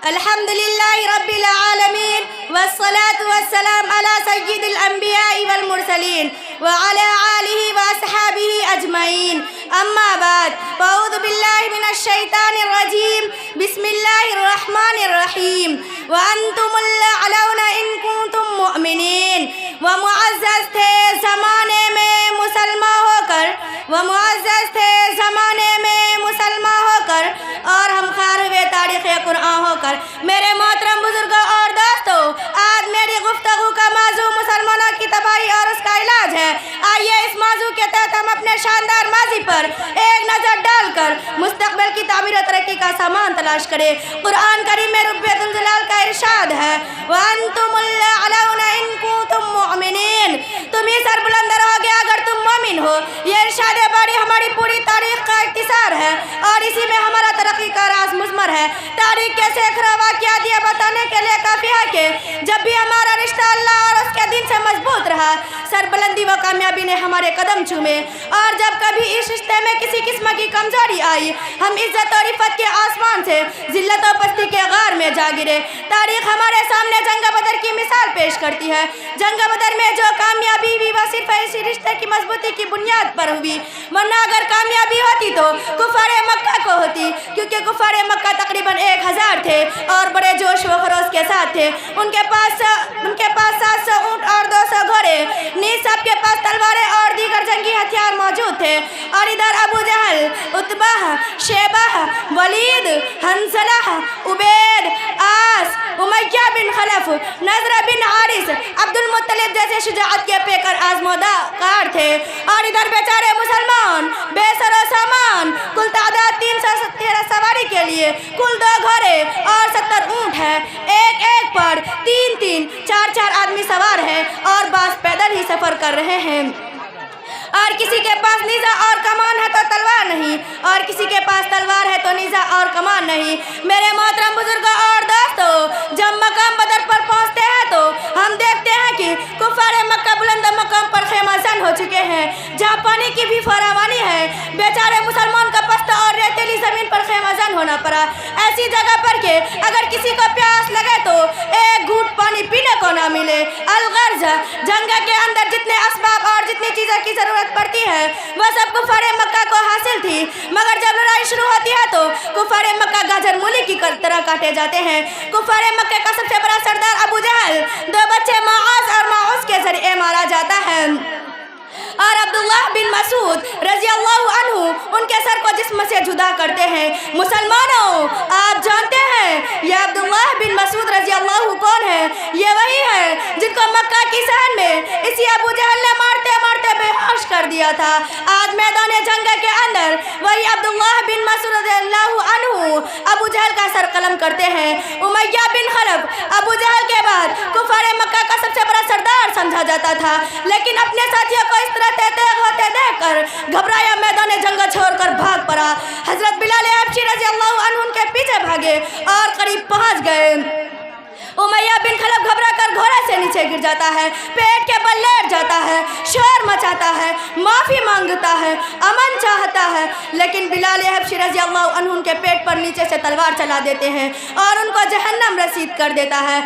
الحمدللہ رب العالمین والصلاة والسلام علی سید الانبیاء والمرسلین وعلی آلہ واصحابہ اجمعین اما بعد فاعوذ باللہ من الشیطان الرجیم بسم اللہ الرحمن الرحیم وانتم الاعلون ان کنتم مؤمنین ومعزز تھے زمانے میں مسلمان ہو کر اور ہم خار ہوئے تاریخ قرآن ہو کر۔ میرے محترم بزرگوں اور دوستوں، آج میری گفتگو کا موضوع مسلمانوں کی تباہی اور اس کا علاج ہے۔ آئیے اس موضوع کے تحت ہم اپنے شاندار ماضی پر ایک نظر ڈال کر مستقبل کی تعمیر و ترقی کا سامان تلاش کریں۔ قرآن کریم میں رب ذوالجلال کا ارشاد ہے وَأَنْتُمُ الْأَعْلَوْنَ إِن كُنتُم مُّؤْمِنِينَ، تم ہی سر بلند رہوگے اگر تم مومن ہو۔ یہ ارشاد باری ہماری پوری تاریخ کا اختصار ہے اور اسی میں ہمارا ترقی کا راز مضمر ہے۔ تاریخ کے سینکڑوں واقعات یہ بتانے کے لیے کافی ہے کہ جب بھی ہمارا رشتہ اللہ اور اس کے دین سے مضبوط رہا، سربلندی و کامیابی نے ہمارے قدم چومے، اور جب کبھی اس رشتے میں کسی قسم کی کمزوری آئی، ہم عزت اور عفت کے آسمان سے ذلت و پستی کے غار میں جا گرے۔ تاریخ ہمارے سامنے جنگ بدر کی مثال پیش کرتی ہے۔ جنگ بدر میں جو کامیابی ہوئی وہ صرف اسی رشتے کی مضبوطی کی بنیاد پر ہوئی، ورنہ اگر کامیابی ہوتی تو کفار مکہ کو ہوتی، کیونکہ کفار مکہ تقریباً 1000 تھے اور بڑے جوش و خروش کے ساتھ تھے۔ ان کے پاس 700 اونٹ اور 200 گھوڑے، نیز سب کے پاس تلواریں اور دیگر جنگی ہتھیار موجود تھے۔ اور ادھر ابو جہل، عتبہ، شیبہ، ولید، حنظلہ، عبید، آس، امیہ بن خلف، نضر بن حارث، عبد المطلب جیسے شجاعت کے پیکر آزمودہ کار تھے۔ اور ادھر بیچارے مسلمان بے سر و سامان، کل تعداد 313 سواری کے لیے کل 2 گھوڑے اور 70 اونٹ ہے۔ ایک ایک پر 3 4 آدمی سوار ہیں اور بعض پیدل ہی سفر کر رہے ہیں۔ اور کسی کے پاس نیزہ اور کمان ہے تو تلوار نہیں، اور کسی کے پاس تلوار ہے تو نیزہ اور کمان نہیں۔ میرے محترم بزرگوں اور دوستوں، جب مقام بدر پر پہنچتے ہیں تو ہم دیکھتے ہیں کہ کفار مکہ بلند مقام پر خیمہ زن ہو چکے ہیں، جہاں پانی کی بھی فراوانی ہے۔ بیچارے مسلمان کا پستہ اور ریتیلی زمین پر خیمہ زن ہونا پڑا، ایسی جگہ پر کہ اگر کسی کو پیاس لگے تو ایک گھونٹ پانی پینے کو نہ ملے۔ الغرض، جنگ کے اندر جتنے اسباب اور جتنی چیزوں کی ضرورت پڑتی ہے وہ سب کفار مکہ کو حاصل تھی، مگر جب لڑائی شروع ہوتی ہے تو کفار مکہ گاجر مولی کی طرح کاٹے جاتے ہیں۔ کفار مکہ کا سب سے بڑا سردار ابو جہل 2 بچے معاذ اور معوذ کے ذریعے مارا جاتا ہے، اور عبداللہ بن مسعود رضی اللہ عنہ ان کے سر کو جسم سے جدا کرتے ہیں۔ مسلمانوں، آپ جانتے ہیں یہ عبداللہ بن مسعود رضی اللہ کون ہے؟ یہ وہی ہے جن کو مکہ کی صحن میں اسی ابو جہل نے مارتے مارتے بے ہوش کر دیا تھا۔ آج میدان جنگ کے اندر وہی عبداللہ بن مسعود رضی اللہ عنہ ابو جہل کا سر قلم کرتے ہیں۔ امیہ بن خلف ابو جہل کے بعد کفار مکہ کا سب سے بڑا سردار سمجھا جاتا تھا، لیکن اپنے ساتھیوں کو اس طرح تیغ ہوتے دیکھ کر گھبرایا میدان جنگ چھوڑ کر بھاگ پڑا۔ حضرت بلال حبشی رضی اللہ عنہ ان کے پیچھے بھاگے اور قریب پہنچ گئے۔ امیہ بن خلف گھبرا کر گھوڑے سے نیچے گر جاتا ہے، پیٹ کے بل لیٹ جاتا ہے، شور مچاتا ہے، معافی مانگتا ہے، امن چاہتا ہے، لیکن بلال حبشی رضی اللہ عنہ ان کے پیٹ پر نیچے سے تلوار چلا دیتے ہیں اور ان کو جہنم رسید کر دیتا ہے۔